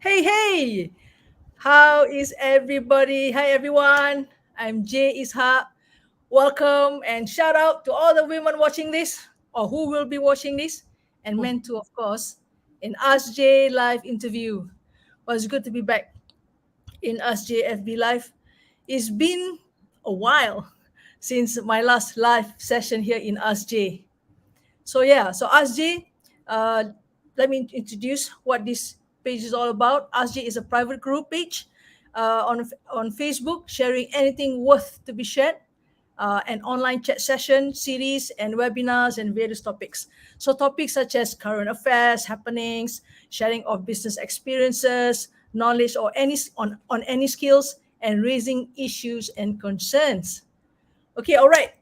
Hey, hey! How is everybody? Hi, everyone. I'm Jay Ishaq. Welcome and shout out to all the women watching this or who will be watching this, and men too, of course, in Ask Jay live interview. Well, it's good to be back in Ask Jay FB Live. It's been a while since my last live session here in Ask Jay. So Ask Jay, let me introduce what this page is all about. Ask Jay is a private group page on Facebook, sharing anything worth to be shared, an online chat session series and webinars and various topics. So topics such as current affairs, happenings, sharing of business experiences, knowledge or on any skills, and raising issues and concerns. Okay, all right.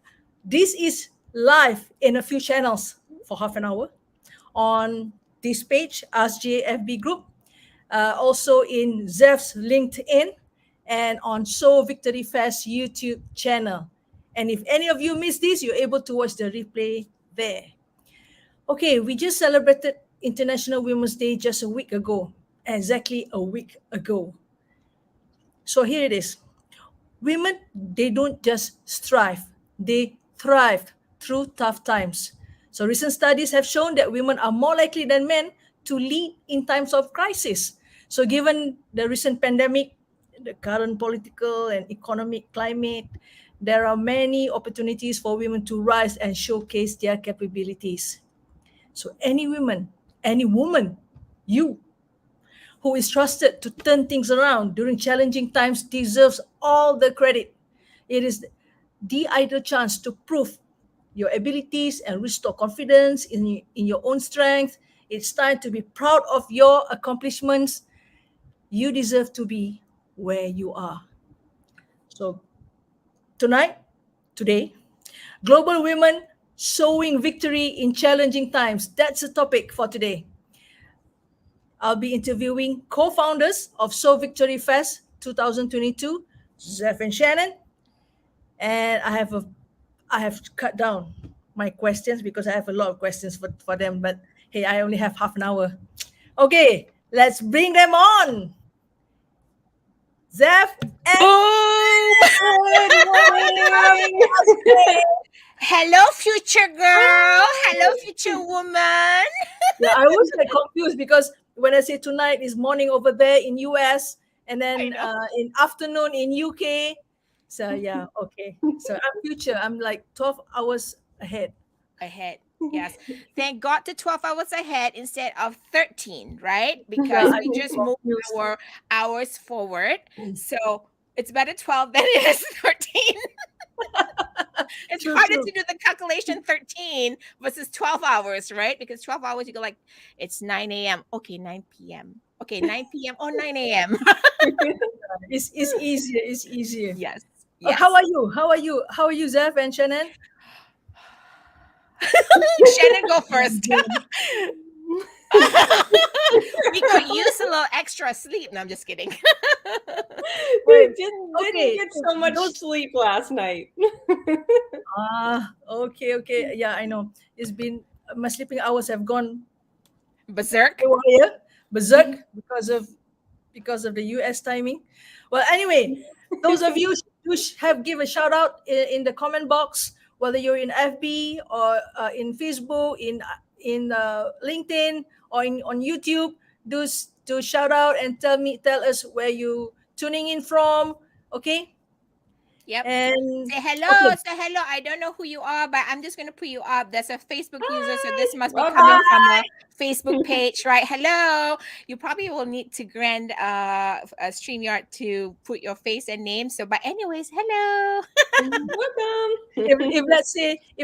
This is live in a few channels for half an hour on this page, Ask JFB Group, also in Zef's LinkedIn, and on SOW Victory Fest YouTube channel. And if any of you missed this, you're able to watch the replay there. Okay, we just celebrated International Women's Day just a week ago, exactly a week ago. So here it is. Women, they don't just strive, they thrive through tough times. So recent studies have shown that women are more likely than men to lead in times of crisis. So given the recent pandemic, the current political and economic climate, there are many opportunities for women to rise and showcase their capabilities. So any woman, you who is trusted to turn things around during challenging times deserves all the credit. It is the ideal chance to prove your abilities and restore confidence in your own strength. It's time to be proud of your accomplishments. You deserve to be where you are. So, today, Global Women Sowing Victory in Challenging Times. That's the topic for today. I'll be interviewing co-founders of SOW Victory Fest 2022, Zef and Shannon, and I have cut down my questions because I have a lot of questions for them. But hey, I only have half an hour. Okay, let's bring them on. Zef and Boom! Good morning. Hello, future girl. Hello, future woman. Yeah, I was like confused because when I say tonight is morning over there in US and I then know. in afternoon in UK. So yeah, okay. So I'm future. I'm like 12 hours ahead. Ahead. Yes. Thank God to 12 hours ahead instead of 13, right? Yeah, Because I'm we just moved confused. our hours forward. So it's better 12 than it is 13. It's True, harder true. to do the calculation 13 versus 12 hours, right? Because 12 hours, you go like, it's 9 a.m. Okay, 9 p.m. Okay, 9 p.m. or 9 a.m. It's easier. It's easier. Yes. How Yes. are you? How are you? How are you, Zef and Shannon? Shannon, go first. We could use a little extra sleep. No, I'm just kidding. Well, Didn't okay. get So so much those sleep last night. okay. Yeah, I know. It's been my sleeping hours have gone Berserk. haywire, berserk because of the US timing. Well, anyway, those of you who have give a shout out in the comment box, whether you're in FB or in Facebook, in LinkedIn or on YouTube, do shout out and tell us where you tuning in from. Okay, Yep. and Say hello. okay, Say hello. I don't know who you are, but I'm just going to put you up. There's a Facebook user, so Hi, this must be coming welcome. from a Facebook page, right? Hello. You probably will need to grant a StreamYard to put your face and name. So, but anyways, hello. Welcome. if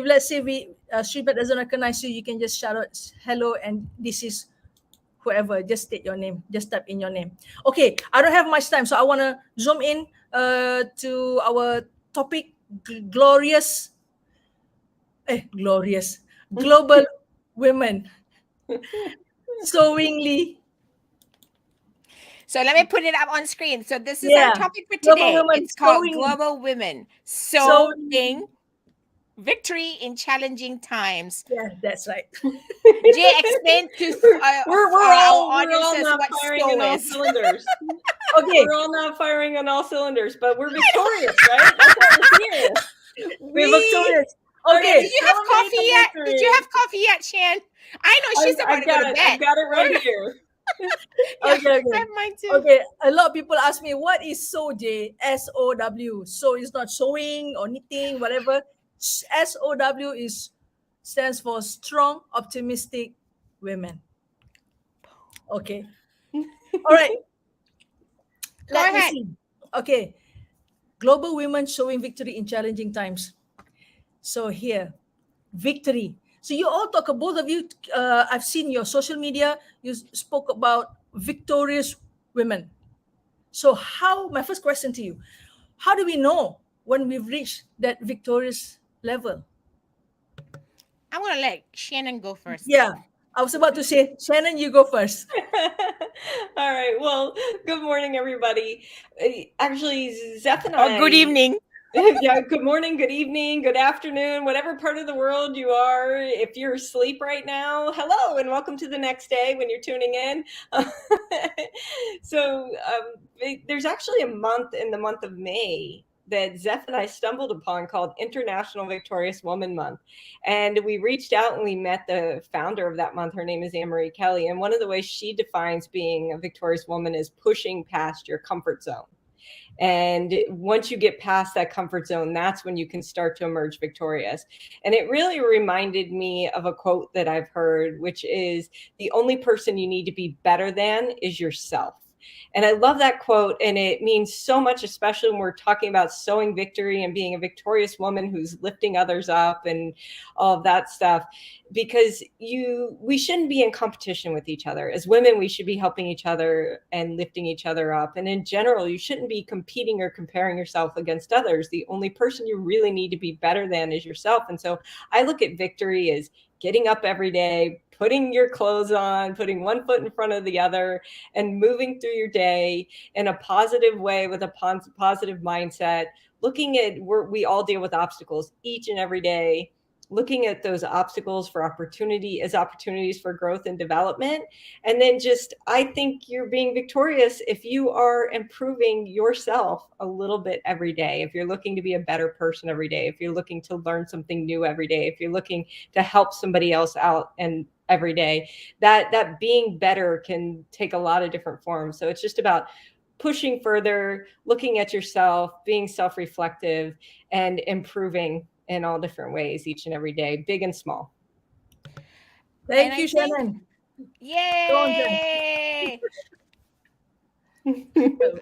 let's say we Streetbet doesn't recognize you, you can just shout out hello and this is whoever, just state your name, just type in your name. Okay, I don't have much time, so I want to zoom in to our topic, glorious glorious global women sewingly. So let me put it up on screen. So this is our Yeah, topic for global today. women It's called sewing Global Women so Sewing Victory in challenging times. Yeah, that's right. Jay, explain to our we're all audiences not what firing SOW on all is. cylinders. Okay, We're all not firing on all cylinders, but we're victorious, right? That's why we're here. we're We victorious. Okay, Did Okay, you have celebrate coffee the yet? Did you victory. have coffee yet, Shan? I know she's about I've to go got to it. bed. I've got it right here. Yeah, okay, I okay. have mine too. Okay, a lot of people ask me what is SOW, J? SOW. So it's not sewing or knitting, whatever. SOW is stands for strong, optimistic women. Okay. All right. Go Let me ahead. see. Okay. Global women showing victory in challenging times. So here, victory. So you all talk, both of you, I've seen your social media, you spoke about victorious women. So my first question to you, how do we know when we've reached that victorious level? I'm gonna let Shannon go first. Yeah, I was about to say, Shannon, you go first. All right. Well, good morning, everybody. Actually, Zeph and Or good I. evening. Yeah, good morning, good evening, good afternoon, whatever part of the world you are. If you're asleep right now, hello, and welcome to the next day when you're tuning in. There's actually a month in the month of May that Zeph and I stumbled upon called International Victorious Woman Month. And we reached out and we met the founder of that month. Her name is Anne-Marie Kelly. And one of the ways she defines being a victorious woman is pushing past your comfort zone. And once you get past that comfort zone, that's when you can start to emerge victorious. And it really reminded me of a quote that I've heard, which is the only person you need to be better than is yourself. And I love that quote. And it means so much, especially when we're talking about sowing victory and being a victorious woman who's lifting others up and all of that stuff, because we shouldn't be in competition with each other. As women, we should be helping each other and lifting each other up. And in general, you shouldn't be competing or comparing yourself against others. The only person you really need to be better than is yourself. And so I look at victory as getting up every day, putting your clothes on, putting one foot in front of the other, and moving through your day in a positive way with a positive mindset, looking at where we all deal with obstacles each and every day, looking at those obstacles for opportunity as opportunities for growth and development. And then I think you're being victorious if you are improving yourself a little bit every day, if you're looking to be a better person every day, if you're looking to learn something new every day, if you're looking to help somebody else out and every day, that being better can take a lot of different forms. So it's just about pushing further, looking at yourself, being self-reflective, and improving in all different ways each and every day, big and small. And Thank I you, think, Shannon. Go on, Jen. yay!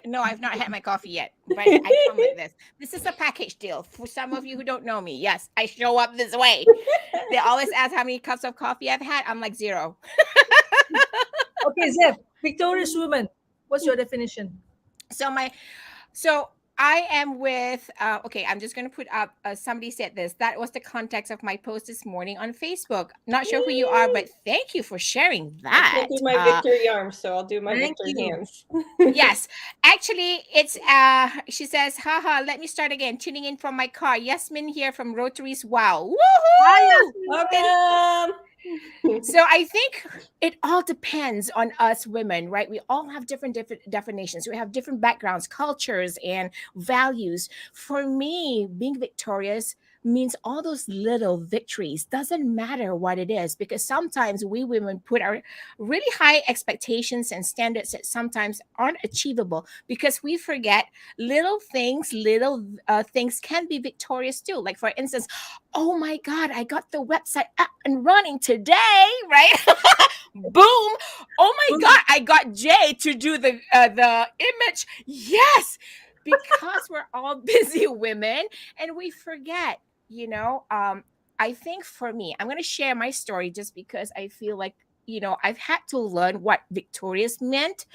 No, I've not had my coffee yet, but I come with this. This is a package deal. For some of you who don't know me, yes, I show up this way. They always ask how many cups of coffee I've had. I'm like 0. Okay, Zef, victorious woman. What's your definition? So I am with okay, I'm just going to put up somebody said this. That was the context of my post this morning on Facebook. Not sure who you are, but thank you for sharing I that. can't do my victory arms, so I'll do my Thank victory you. hands. Yes, actually, it's she says, haha, let me start again. Tuning in from my car. Yasmin here from Rotaries. Wow. Hi, Woohoo! Yasmin. Welcome. So I think it all depends on us women, right? We all have different definitions. We have different backgrounds, cultures, and values. For me, being victorious means all those little victories. Doesn't matter what it is, because sometimes we women put our really high expectations and standards that sometimes aren't achievable, because we forget little things can be victorious too. Like, for instance, oh my God, I got the website up and running today, right? Boom. Oh my Boom. God, I got Jay to do the image. Yes, because we're all busy women and we forget, you know. I think for me, I'm going to share my story just because I feel like, I've had to learn what victorious meant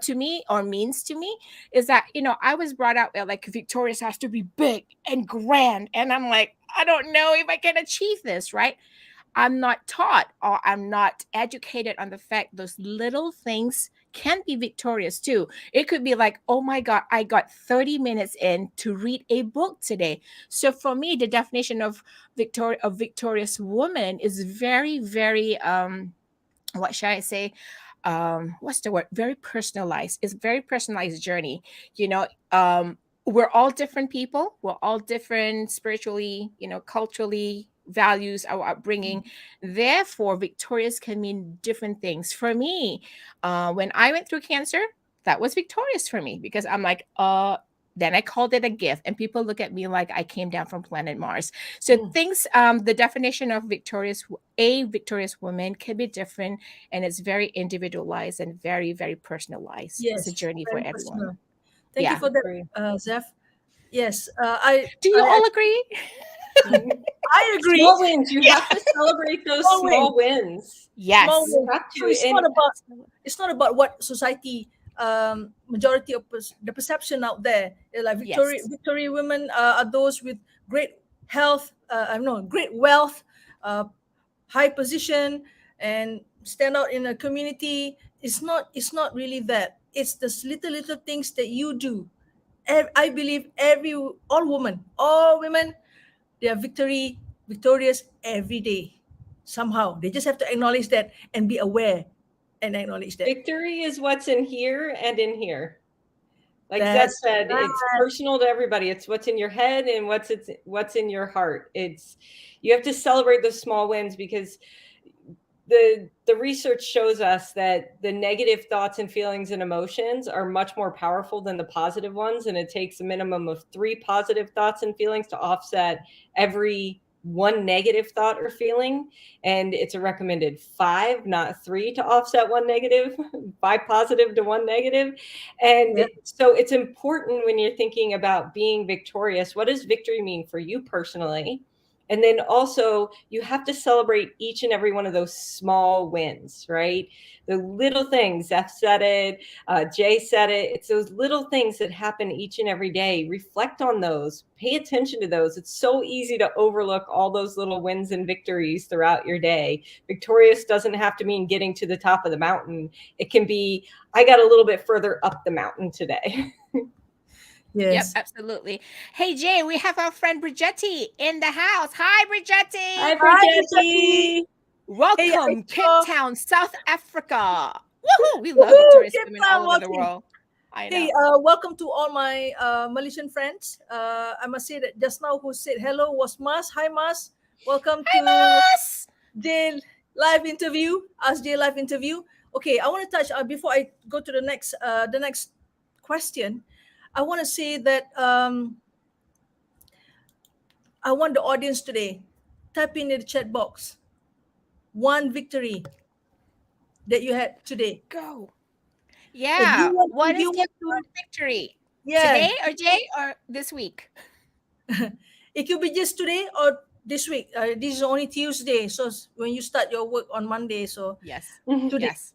to me, or means to me, is that, I was brought up like victorious has to be big and grand. And I'm like, I don't know if I can achieve this, right? I'm not taught, or I'm not educated on the fact those little things can be victorious too. It could be like, oh my God, I got 30 minutes in to read a book today. So for me, the definition of victorious woman is very, very what should I say? What's the word? Very personalized. It's a very personalized journey. You know, we're all different people. We're all different spiritually, culturally, values, our upbringing. Therefore, victorious can mean different things. For me, when I went through cancer, that was victorious for me because I'm like, then I called it a gift, and people look at me like I came down from planet Mars. So things, the definition of a victorious woman can be different, and it's very individualized and very, very personalized. It's a Yes, journey for very everyone. personal. Thank you Yeah. for that, Zef. Yes, I Do you I all agree? I agree. Small wins. You have to celebrate those Small small wins. Yes. Small You wins. have So to. And it's not about what society, majority of the perception out there. Like Yes. victory women are those with great health, I know, great wealth, uh, high position, and stand out in a community. It's not really that. It's the little things that you do. I believe all women, they are victorious every day. Somehow they just have to acknowledge that and be aware and acknowledge that. victory is what's in here and in here. Like Zeth That's said, it's right. personal to everybody. It's what's in your head and what's in your heart. You have to celebrate those small wins because the research shows us that the negative thoughts and feelings and emotions are much more powerful than the positive ones, and it takes a minimum of 3 positive thoughts and feelings to offset every one negative thought or feeling, and it's a recommended 5, not 3, to offset one negative, 5 positive to 1 negative. And Yep. so it's important when you're thinking about being victorious, what does victory mean for you personally? And then also, you have to celebrate each and every one of those small wins, right? The little things. Zef said it, Jay said it. It's those little things that happen each and every day. Reflect on those. Pay attention to those. It's so easy to overlook all those little wins and victories throughout your day. Victorious doesn't have to mean getting to the top of the mountain. It can be, I got a little bit further up the mountain today. Yep, Yes. absolutely. Hey, Jay, we have our friend Brigetti in the house. Hi, Brigetti. Hi, Hi, Brigetti. Welcome, I Cape saw- Town, South Africa. Woohoo! We love Woohoo, victorious Cape women Town all over the watching. world. I know. Hey, welcome to all my Malaysian friends. I must say that just now who said hello was Mas. Hi, Mas. Welcome Hi, to Mas. J live interview. Ask J live interview. Okay, I want to touch before I go to the next question. I want to say that I want the audience today type in the chat box one victory that you had today. Go. If you Yeah. want, What if is you your want to, word victory? yeah, Today or Jay or this week? it could be just today or this week. This is only Tuesday, so when you start your work on Monday, so Yes. today, Yes.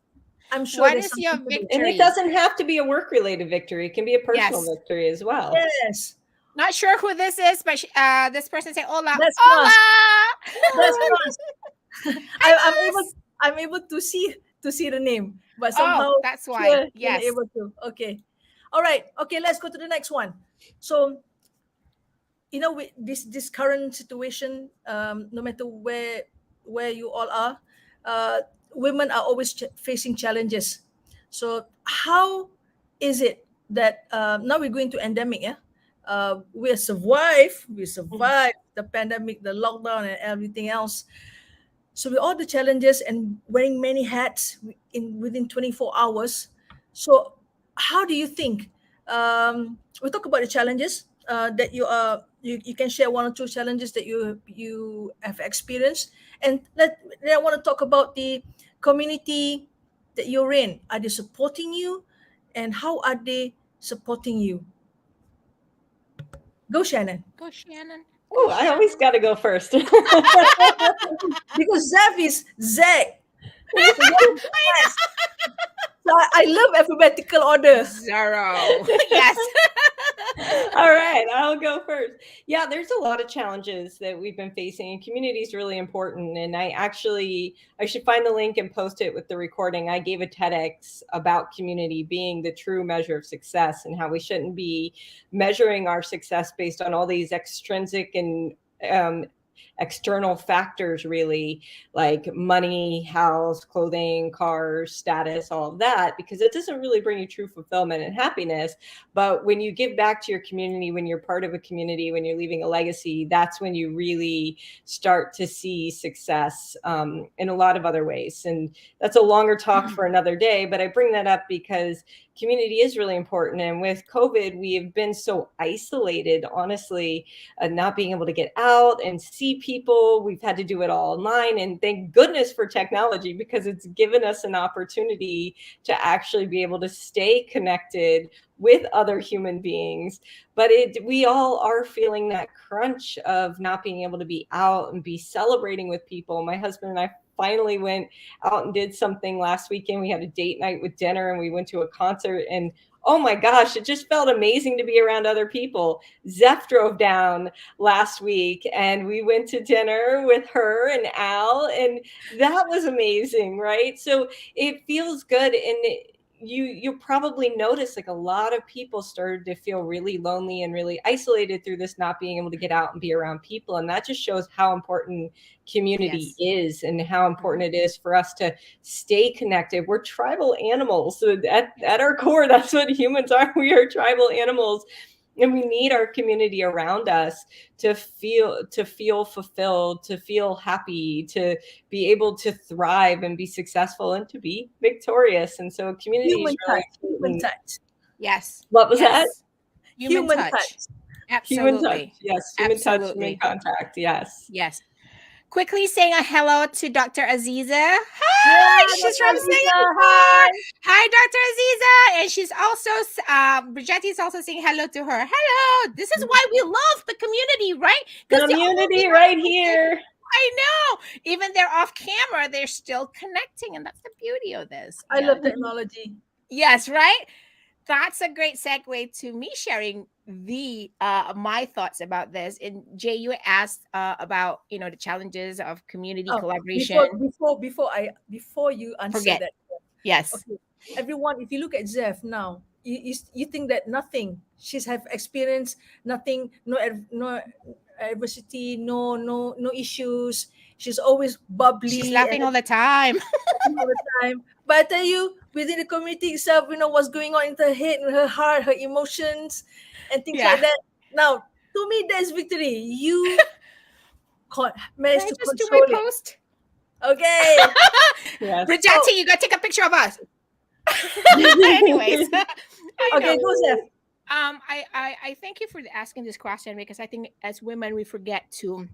I'm sure What there's is your something to do. And victory? it doesn't have to be a work-related victory. It can be a personal Yes. victory as well. Yes, Not sure who this is, but this person say hola. that's Hola. us. That's us. I'm Mas. able. I'm able to see the name, but Oh, somehow that's why. here you're Yes. not able to. Okay, all right. Okay, let's go to the next one. So with this current situation, no matter where you all are, women are always facing challenges. So how is it that now we're going to endemic? Yeah, we survive. We survive the pandemic, the lockdown, and everything else. So with all the challenges and wearing many hats within 24 hours, so how do you think? We talk about the challenges that you can share one or two challenges that you have experienced, and then I want to talk about the community that you're in. Are they supporting you, and how are they supporting you? Go, Shannon. Go, Shannon. Oh, I always got to go first. Because Zev is Zeg. So I love alphabetical order. Zero. Yes. All right, I'll go first. Yeah, there's a lot of challenges that we've been facing, and community is really important. And I should find the link and post it with the recording. I gave a TEDx about community being the true measure of success and how we shouldn't be measuring our success based on all these extrinsic and um, external factors, really, like money, house, clothing, cars, status, all of that, because it doesn't really bring you true fulfillment and happiness. But when you give back to your community, when you're part of a community, when you're leaving a legacy, that's when you really start to see success in a lot of other ways. And that's a longer talk for another day, but I bring that up because community is really important. And with COVID, we have been so isolated, honestly, not being able to get out and see people. We've had to do it all online. And thank goodness for technology, because it's given us an opportunity to actually be able to stay connected with other human beings. But we all are feeling that crunch of not being able to be out and be celebrating with people. My husband and I finally went out and did something last weekend. We had a date night with dinner, and we went to a concert, and oh my gosh, it just felt amazing to be around other people. Zef drove down last week, and we went to dinner with her and Al, and that was amazing, right? So it feels good. And you probably notice, like, a lot of people started to feel really lonely and really isolated through this not being able to get out and be around people. And that just shows how important community is, and how important it is for us to stay connected. We're tribal animals. So at our core, that's what humans are. We are tribal animals. And we need our community around us to feel fulfilled, to feel happy, to be able to thrive and be successful and to be victorious. And so community is really human touch. Yes. What was that? Human touch. Absolutely. Human touch. Yes. Human touch, human contact. Yes. Yes. Quickly saying a hello to Dr. Aziza. Hi, she's from Singapore. Hi, Dr. Aziza. And she's also, Brigetti is also saying hello to her. Hello. This is why we love the community, right? Community right here. I know. Even they're off camera, they're still connecting. And that's the beauty of this. I love technology. Yes, right? That's a great segue to me sharing my thoughts about this. And Jay, you asked about the challenges of community collaboration. Before you answer that. Yes. Okay. Everyone, if you look at Zef now, you think that nothing. She's have experienced nothing, no adversity, no issues. She's always bubbly. She's laughing all the time. But I tell you, within the community itself, what's going on in her head, in her heart, her emotions, and things like that. Now, to me, that's victory. You managed to just control do my post. Okay. Yes. Brigetti, you got to take a picture of us. Anyways. Okay, go, Zef. I thank you for asking this question, because I think as women, we forget to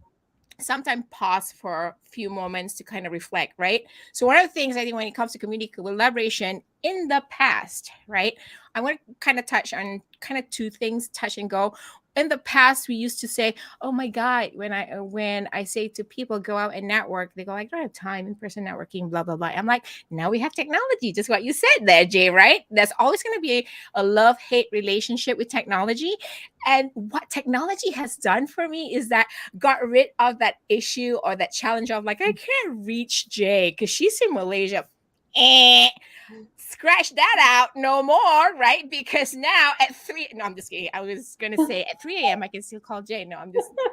sometimes pause for a few moments to kind of reflect, right? So one of the things I think when it comes to community collaboration in the past, right, I want to kind of touch on kind of two things, touch and go. In the past, we used to say, oh my God, when I say to people, go out and network, they go like, I don't have time, in-person networking, blah, blah, blah. I'm like, now we have technology, just what you said there, Jay, right? There's always going to be a love-hate relationship with technology. And what technology has done for me is that got rid of that issue or that challenge of like, I can't reach Jay because she's in Malaysia. Scratch that out, no more, right? Because now at 3, no, I'm just kidding. I was going to say at 3 a.m. I can still call Jay. No,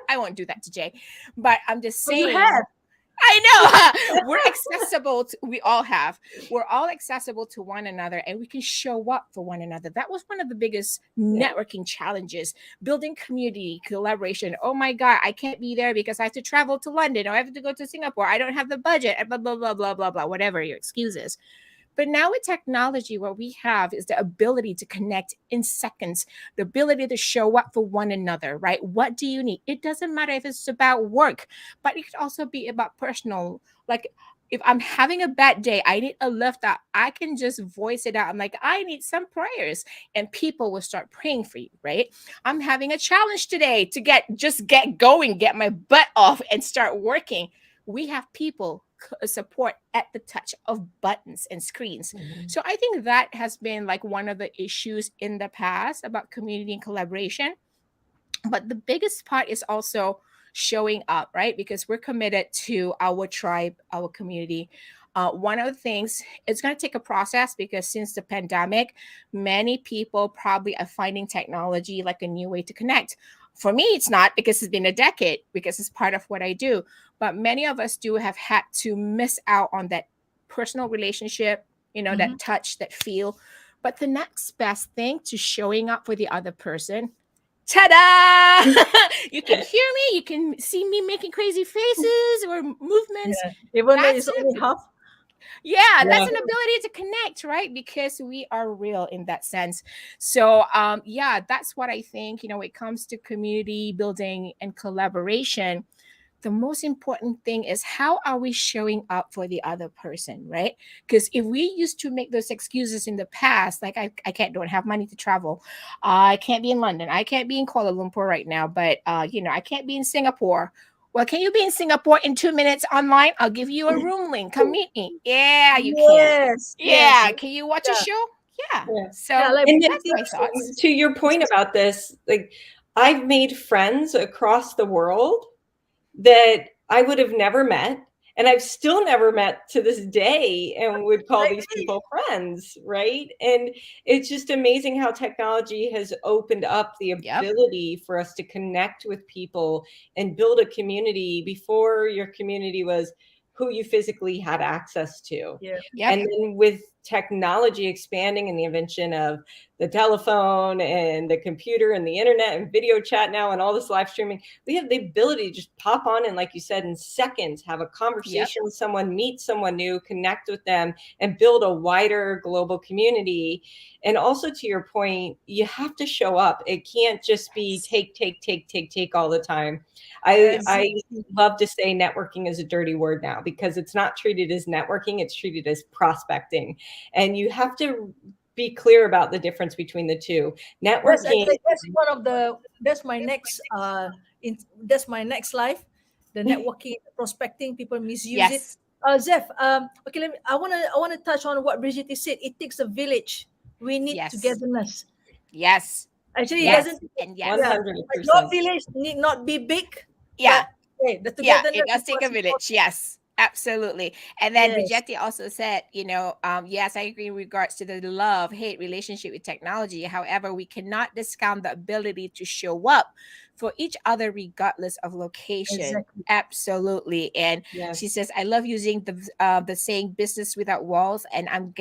I won't do that to Jay. But I'm just saying. I know. We're accessible. We all have. We're all accessible to one another, and we can show up for one another. That was one of the biggest networking challenges, building community, collaboration. Oh my God, I can't be there because I have to travel to London, or I have to go to Singapore. I don't have the budget, blah, blah, blah, blah, blah, blah, whatever your excuse is. But now with technology, what we have is the ability to connect in seconds, the ability to show up for one another, right? What do you need? It doesn't matter if it's about work, but it could also be about personal. Like if I'm having a bad day, I need a lift up. I can just voice it out. I'm like, I need some prayers, and people will start praying for you, right? I'm having a challenge today to get going, get my butt off and start working. We have people support at the touch of buttons and screens. Mhm. So I think that has been like one of the issues in the past about community and collaboration. But the biggest part is also showing up, right? Because we're committed to our tribe, our community. One of the things, it's going to take a process because since the pandemic, many people probably are finding technology like a new way to connect. For me, it's not because it's been a decade, because it's part of what I do. But many of us do have had to miss out on that personal relationship, Mhm. that touch, that feel. But the next best thing to showing up for the other person, ta-da! You can hear me, you can see me making crazy faces or movements. Yeah. Even though That's it's only an half. yeah, Yeah. that's an ability to connect, right? Because we are real in that sense. So yeah, that's what I think, when it comes to community building and collaboration, the most important thing is how are we showing up for the other person, right? Because if we used to make those excuses in the past, like I don't have money to travel, I can't be in London, I can't be in Kuala Lumpur right now, but I can't be in Singapore. Well, can you be in Singapore in 2 minutes online? I'll give you a room link. Come meet me. Yeah, you can. Yes, yes, Yeah, can you watch a yeah, show? Yeah. Yeah. yeah. So Like And then that's my thoughts. to your point about this, like I've made friends across the world that I would have never met, and I've still never met to this day, and would call like these me. people friends, right? And it's just amazing how technology has opened up the Yep. ability for us to connect with people and build a community before your community was who you physically had access to. Yeah. Yep. And then with technology expanding and the invention of the telephone and the computer and the internet and video chat now and all this live streaming, we have the ability to just pop on and, like you said, in seconds, have a Yep. conversation with someone, meet someone new, connect with them, and build a wider global community. And also, to your point, you have to show up. It can't just be Yes. take all the time. I Yep. I Exactly. love to say networking is a dirty word now because it's not treated as networking, it's treated as prospecting. And you have to be clear about the difference between the two. That's Networking. actually that's one of the that's my next that's my next life. The networking, prospecting, people misuse it. Yes. Zeph, okay, I wanna touch on what Brigitte said. It takes a village. We need Yes. togetherness. Yes. Actually, it Yes. doesn't. And Yeah, yes. 100%. your village need not be big, Yeah. but hey, the Yeah, it togetherness does is take a what's village. important. Yes, absolutely. And then Yes, Brigetti also said, yes, I agree in regards to the love hate relationship with technology. However, we cannot discount the ability to show up for each other regardless of location. exactly. Absolutely. And she Yes. says, I love using the saying business without walls, and I'm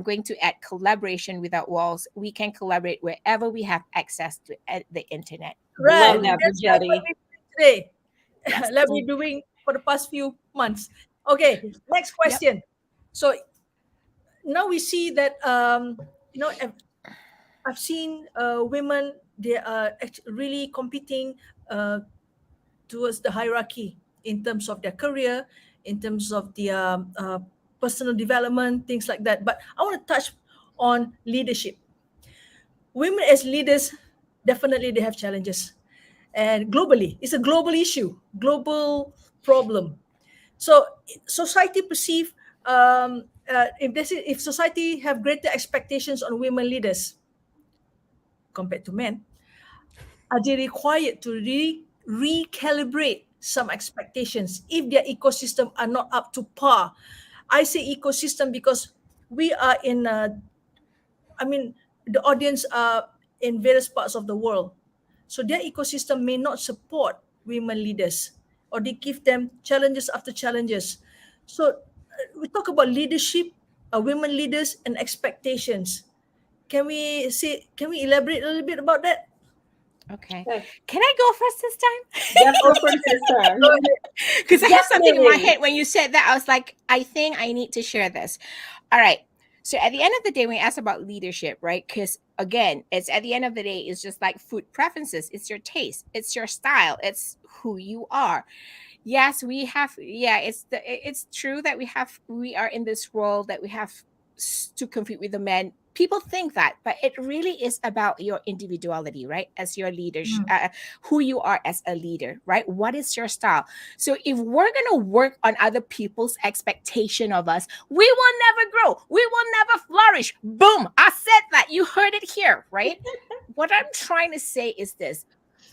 going to add collaboration without walls. We can collaborate wherever we have access to the internet. Right. Love Boom. that, That's like what Brigetti. we doing today. Yes. Like we're doing for the past few months. Okay, next Yep. question. So now we see that I've seen women, they are really competing uh, towards the hierarchy in terms of their career, in terms of their personal development, things like that. But I want to touch on leadership. Women as leaders, definitely they have challenges, and globally, it's a global issue, global problem. So society perceive, if society have greater expectations on women leaders compared to men, are they required to recalibrate some expectations if their ecosystem are not up to par? I say ecosystem because we are in I mean, the audience are in various parts of the world. So their ecosystem may not support women leaders, or they give them challenges after challenges. So we talk about leadership, women leaders, and expectations. Can we elaborate a little bit about that? Okay. Yes. Can I go first this time? Jeff, go first this Go time. ahead. Because I have something in my Definitely. head when you said that. I was like, I think I need to share this. All right. So at the end of the day, when we ask about leadership, right? Because again, it's at the end of the day, it's just like food preferences. It's your taste. It's your style. It's who you are. Yes, we have. Yeah, it's true that we are in this world that we have to compete with the men. People think that, but it really is about your individuality, right? As your leaders, Mm. who you are as a leader, right? What is your style? So if we're gonna work on other people's expectation of us, we will never grow. We will never flourish. Boom! I said that. You heard it here, right? What I'm trying to say is this,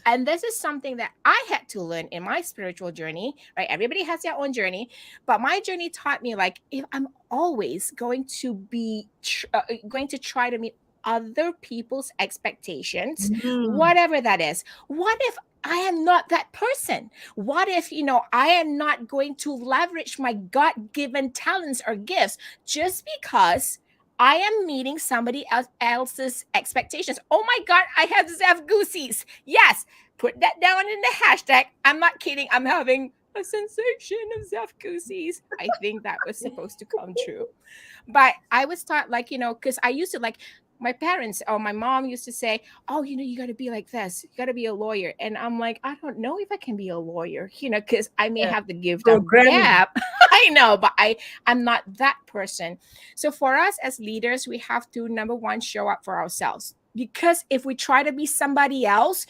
and this is something that I had to learn in my spiritual journey, right? Everybody has their own journey, but my journey taught me, like, if I'm always going to be going to try to meet other people's expectations, Mm. whatever that is, what if I am not that person? What if, I am not going to leverage my God-given talents or gifts just because I am meeting somebody else's expectations? Oh my God, I have Zef Goosies. Yes, put that down in the hashtag. I'm not kidding. I'm having a sensation of Zef Goosies. I think that was supposed to come true. But I was taught, like, because I used to, like, my parents or my mom used to say, oh, you got to be like this. You got to be a lawyer. And I'm like, I don't know if I can be a lawyer, because I may Yeah. have the gift of Programming. gab. I know, but I'm not that person. So for us as leaders, we have to, number one, show up for ourselves. Because if we try to be somebody else,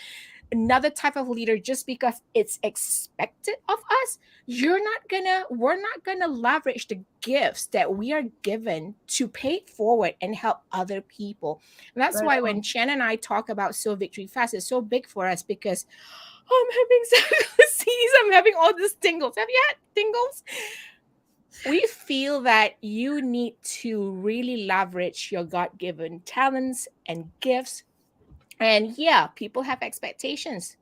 another type of leader, just because it's expected of us, we're not gonna leverage the gifts that we are given to pay it forward and help other people. And that's Right why on. when Shannon and I talk about SOW Victory Fast, it's so big for us, because I'm having disease, I'm having all these tingles. Have you had tingles? We feel that you need to really leverage your God-given talents and gifts. And yeah, people have expectations.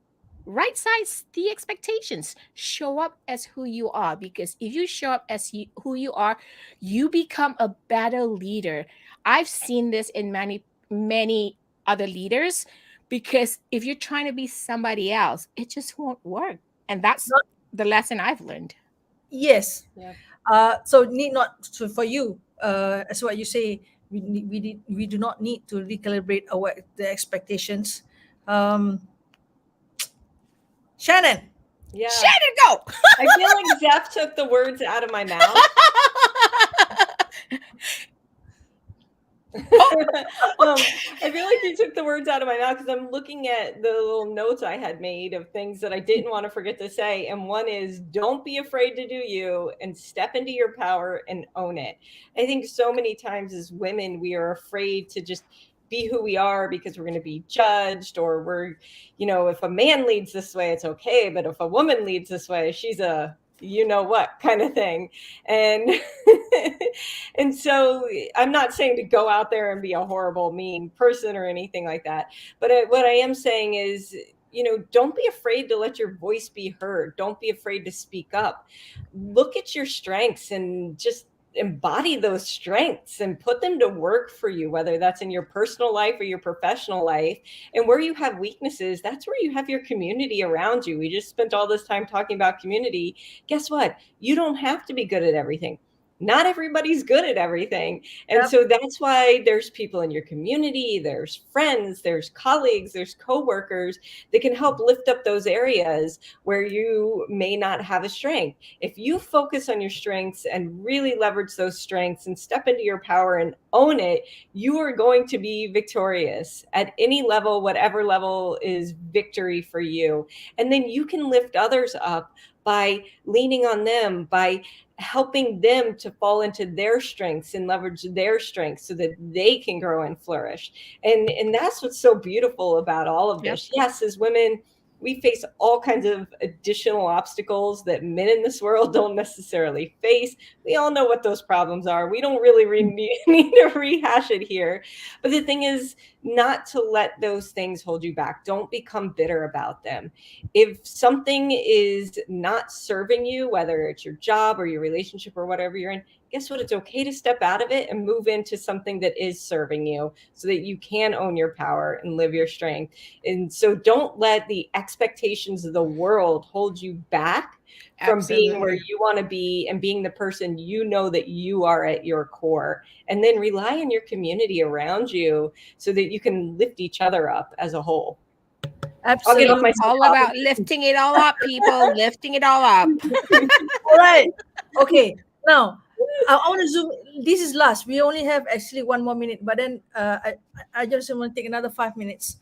Right size the expectations. Show up as who you are, because if you show up as who you are, you become a better leader. I've seen this in many other leaders, because if you're trying to be somebody else, it just won't work. And that's Not, the lesson I've learned. yes. Yeah. So need not so for you. As what you say, we do not need to recalibrate our the expectations. Um, Shannon. Yeah. Shannon, go! I feel like Zeph took the words out of my mouth. I feel like you took the words out of my mouth, because I'm looking at the little notes I had made of things that I didn't want to forget to say. And one is, don't be afraid to do you, and step into your power and own it. I think so many times as women, we are afraid to just be who we are because we're going to be judged, or we're, if a man leads this way, it's okay. But if a woman leads this way, she's a, what kind of thing. And and so I'm not saying to go out there and be a horrible, mean person or anything like that. But what I am saying is, don't be afraid to let your voice be heard. Don't be afraid to speak up. Look at your strengths and just embody those strengths and put them to work for you, whether that's in your personal life or your professional life. And where you have weaknesses, that's where you have your community around you. We just spent all this time talking about community. Guess what? You don't have to be good at everything. Not everybody's good at everything. And Yep. so that's why there's people in your community, there's friends, there's colleagues, there's coworkers that can help lift up those areas where you may not have a strength. If you focus on your strengths and really leverage those strengths and step into your power and own it, you are going to be victorious at any level, whatever level is victory for you. And then you can lift others up by leaning on them, by helping them to fall into their strengths and leverage their strengths so that they can grow and flourish. And that's what's so beautiful about all of Yep. this. Yes, as women, we face all kinds of additional obstacles that men in this world don't necessarily face. We all know what those problems are. We don't really need to rehash it here. But the thing is, not to let those things hold you back. Don't become bitter about them. If something is not serving you, whether it's your job or your relationship or whatever you're in, guess what? It's okay to step out of it and move into something that is serving you so that you can own your power and live your strength. And so don't let the expectations of the world hold you back from being where Absolutely. you want to be and being the person you know that you are at your core. And then rely on your community around you so that you can lift each other up as a whole. I'll get off Absolutely. my It's all about lifting it all up, people. Lifting it all up. All right. Okay. Now I want to zoom. This is last. We only have actually 1 more minute, but then I just want to take another 5 minutes.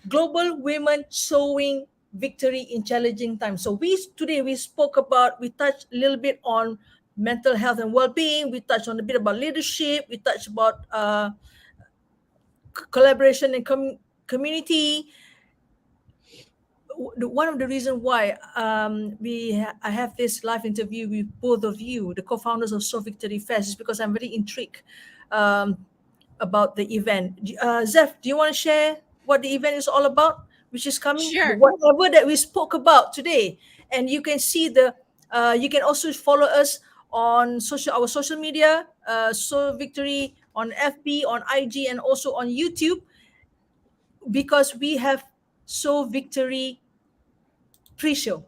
Global Women Sowing Victory in Challenging Times. So today we spoke about, we touched a little bit on mental health and well-being. We touched on a bit about leadership. We touched about collaboration and community. One of the reasons why I have this live interview with both of you, the co-founders of SOW Victory Fest, is because I'm very intrigued um, about the event. Zef, do you want to share what the event is all about, which is coming? Sure. Whatever that we spoke about today, and you can see you can also follow us on our social media, SOW Victory on FB, on IG, and also on YouTube, because we have SOW Victory pre-show.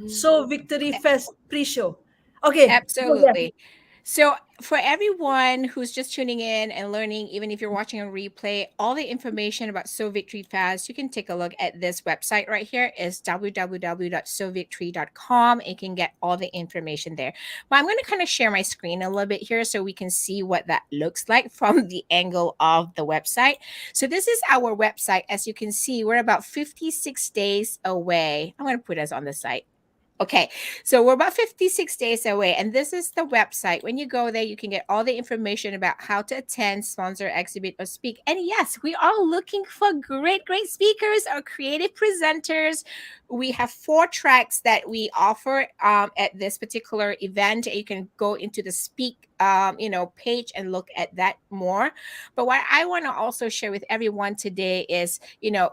So Victory Fest pre-show. Okay, go there. Absolutely. So, for everyone who's just tuning in and learning, even if you're watching a replay, all the information about SOW Victory Fast, you can take a look at this website right here. Is www.sowvictory.com. You can get all the information there. But I'm going to kind of share my screen a little bit here so we can see what that looks like from the angle of the website. So, this is our website. As you can see, we're about 56 days away. I'm going to put us on the site. Okay, so we're about 56 days away, and this is the website. When you go there, you can get all the information about how to attend, sponsor, exhibit, or speak. And yes, we are looking for great speakers or creative presenters. We have 4 tracks that we offer at this particular event. You can go into the speak page and look at that more. But what I want to also share with everyone today is,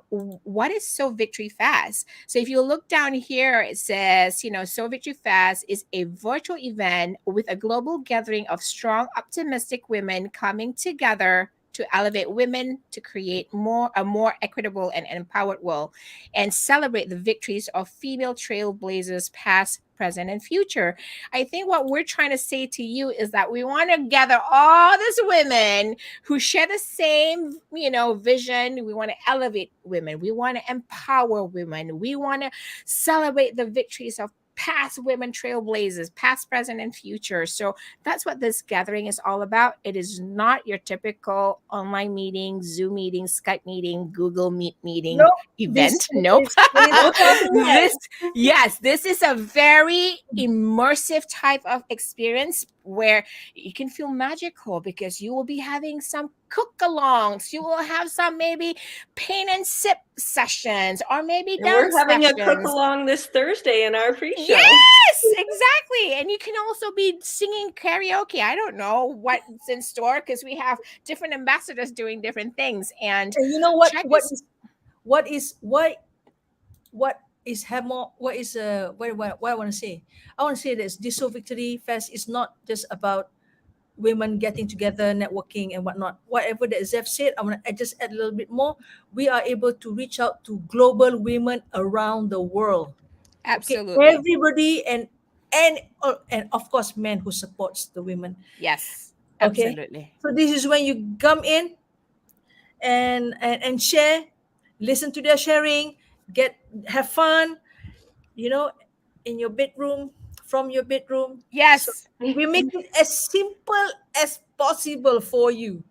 what is SOW Victory Fast? So if you look down here, it says, SOW Victory Fast is a virtual event with a global gathering of strong, optimistic women coming together to elevate women to create a more equitable and empowered world, and celebrate the victories of female trailblazers past, present, and future. I think what we're trying to say to you is that we want to gather all these women who share the same, vision. We want to elevate women. We want to empower women. We want to celebrate the victories of past women trailblazers, past, present, and future. So that's what this gathering is all about. It is not your typical online meeting, Zoom meeting, Skype meeting, Google Meet meeting Nope. event. This Nope. No talking heads. This is a very immersive type of experience where you can feel magical, because you will be having some cook-alongs. You will have some maybe paint and sip sessions, or maybe And dance we're having sessions. a cook along this Thursday in our pre-show. Yes, exactly. And you can also be singing karaoke. I don't know what's in store, because we have different ambassadors doing different things. And And you know what? check What this. is what is why? What is have more? What is what I want to say? I want to say this SOW Victory Fest is not just about women getting together, networking, and whatnot. Whatever that Zef said, I want to just add a little bit more. We are able to reach out to global women around the world. Okay, Absolutely. everybody, and of course, men who supports the women. Yes, Okay, absolutely. so this is when you come in and share, listen to their sharing, have fun, you know, in your bedroom, from your bedroom. So Yes. we make it as simple as possible for you.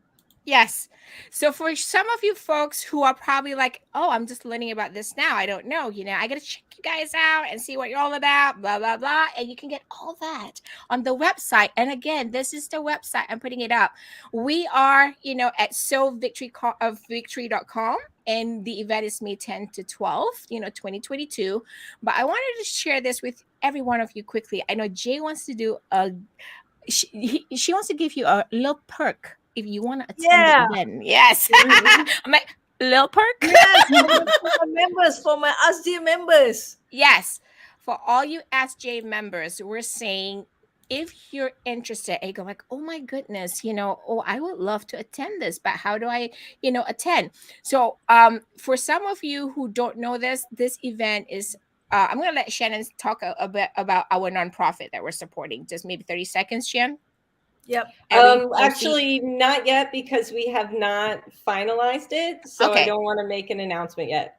Yes. So for some of you folks who are probably like, oh, I'm just learning about this now, I don't know, I got to check you guys out and see what you're all about, blah, blah, blah. And you can get all that on the website. And again, this is the website. I'm putting it up. We are, at SOWVictory.com. And the event is May 10 to 12, 2022. But I wanted to share this with every one of you quickly. I know Jay wants to do she wants to give you a little perk if you want to attend Yeah. the event. Yes. I'm like, little perk? Yes, for my members, for my ASJ members. Yes. For all you SJ members, we're saying, if you're interested, and you go like, oh my goodness, I would love to attend this, but how do I, attend? So for some of you who don't know this event is, I'm going to let Shannon talk a bit about our nonprofit that we're supporting. Just maybe 30 seconds, Shannon. Yep. Actually, not yet, because we have not finalized it. So Okay. I don't want to make an announcement yet.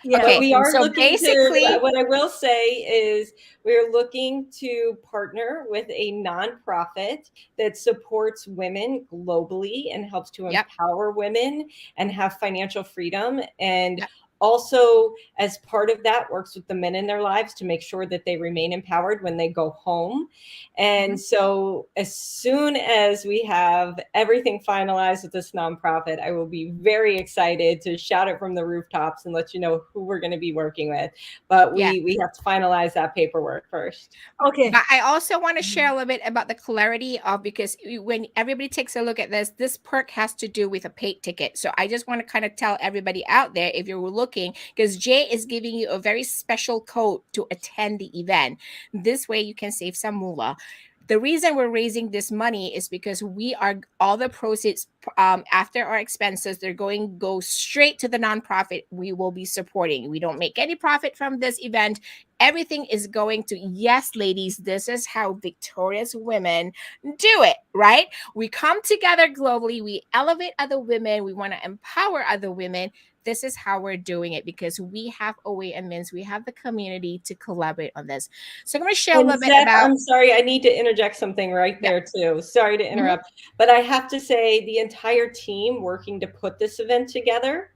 Yeah. But Okay, we are so looking to, basically, what I will say is we're looking to partner with a nonprofit that supports women globally and helps to yep, empower women and have financial freedom. And yep, also, as part of that, works with the men in their lives to make sure that they remain empowered when they go home. mhm. And so, as soon as we have everything finalized with this nonprofit, I will be very excited to shout it from the rooftops and let you know who we're going to be working with. But Yeah. we have to finalize that paperwork first. Okay. But I also want to share a little bit about the clarity of, because when everybody takes a look at this perk has to do with a paid ticket. So I just want to kind of tell everybody out there, if you're looking, because Jay is giving you a very special code to attend the event. This way you can save some moolah. The reason we're raising this money is because we are all the proceeds, after our expenses, they're going go straight to the nonprofit we will be supporting. We don't make any profit from this event. Everything is going to, yes, ladies, this is how victorious women do it, right? We come together globally, we elevate other women, we want to empower other women. This is how we're doing it, because we have OA and Mins, we have the community to collaborate on this. So I'm going to share a And little bit Zeph, about, I'm sorry, I need to interject something right yeah. there too. Sorry to Mhm. interrupt, but I have to say the entire team working to put this event together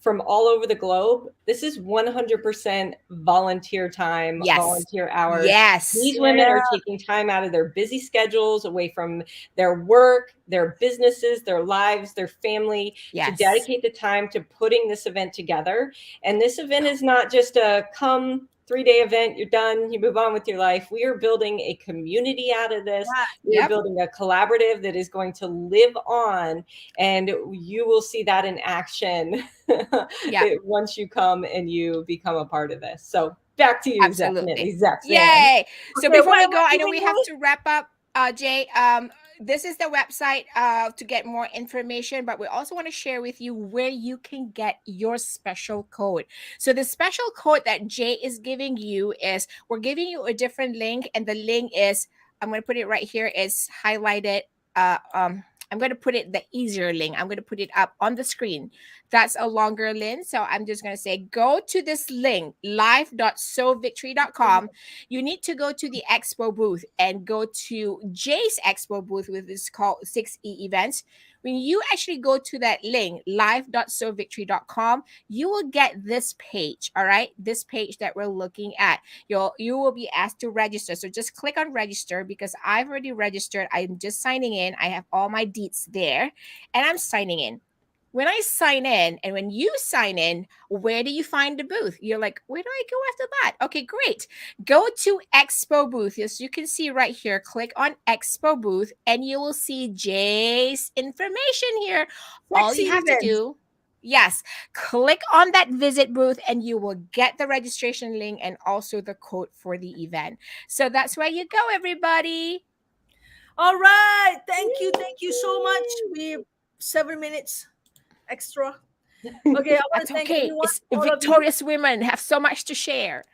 from all over the globe, this is 100% volunteer time, Yes. volunteer hours. Yes. These women Yeah. are taking time out of their busy schedules, away from their work, their businesses, their lives, their family, to Yes. dedicate the time to putting this event together. And this event is not just a come 3-day event, you're done, you move on with your life. We are building a community out of this. We are Yep. building a collaborative that is going to live on, and you will see that in action Yep. once you come and you become a part of this. So back to you, Absolutely. definitely, Zeph. Yay. So Okay. before Why we am I go, I know giving we have you? to wrap up, Jay. This is the website to get more information, but we also want to share with you where you can get your special code. So the special code that Jay is giving you is, we're giving you a different link, and the link is, I'm going to put it right here, is highlighted. I'm going to put it the easier link. I'm going to put it up on the screen. That's a longer link. So I'm just going to say, go to this link, live.sowvictory.com. You need to go to the expo booth and go to Jay's expo booth, which is called 6E Events. When you actually go to that link, live.sowvictory.com, you will get this page. All right. This page that we're looking at. You will be asked to register. So just click on register, because I've already registered. I'm just signing in. I have all my deets there, and I'm signing in. When I sign in, and when you sign in, where do you find the booth? You're like, where do I go after that? Okay, great. Go to Expo Booth. As you can see right here, click on Expo Booth, and you will see Jay's information here. All Sexy you have to events. do, yes, click on that visit booth, and you will get the registration link and also the code for the event. So that's where you go, everybody. All right. Thank you so much. We 7 minutes extra. Okay, I want That's to thank okay. everyone, It's all of you. victorious women have so much to share.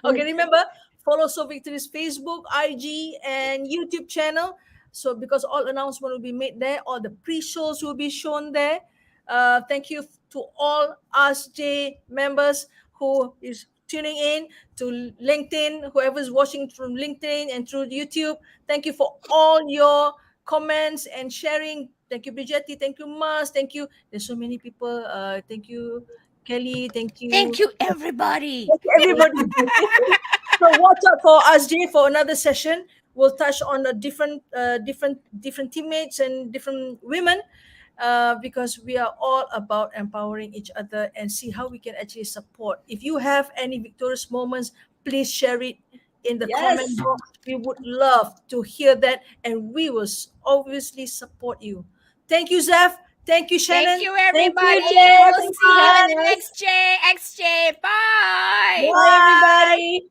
Okay, remember, follow So Victory's Facebook, IG, and YouTube channel. So because all announcement will be made there, all the pre-shows will be shown there. Thank you to all us J members who is tuning in, to LinkedIn, whoever's watching through LinkedIn and through YouTube. Thank you for all your comments and sharing. Thank you, Brigetti. Thank you, Mas. Thank you. There's so many people. Thank you, Kelly. Thank Thank you. you, everybody. Thank you, everybody. So watch out for us, Jay, for another session. We'll touch on a different teammates and different women, because we are all about empowering each other and see how we can actually support. If you have any victorious moments, please share it in the comment Yes. box. We would love to hear that, and we will obviously support you. Thank you, Zeph. Thank you, Thank Shannon. you, Thank you, everybody. Jay. We'll Thank see you for you in having the us. next J, XJ. Bye. Bye, Bye. everybody.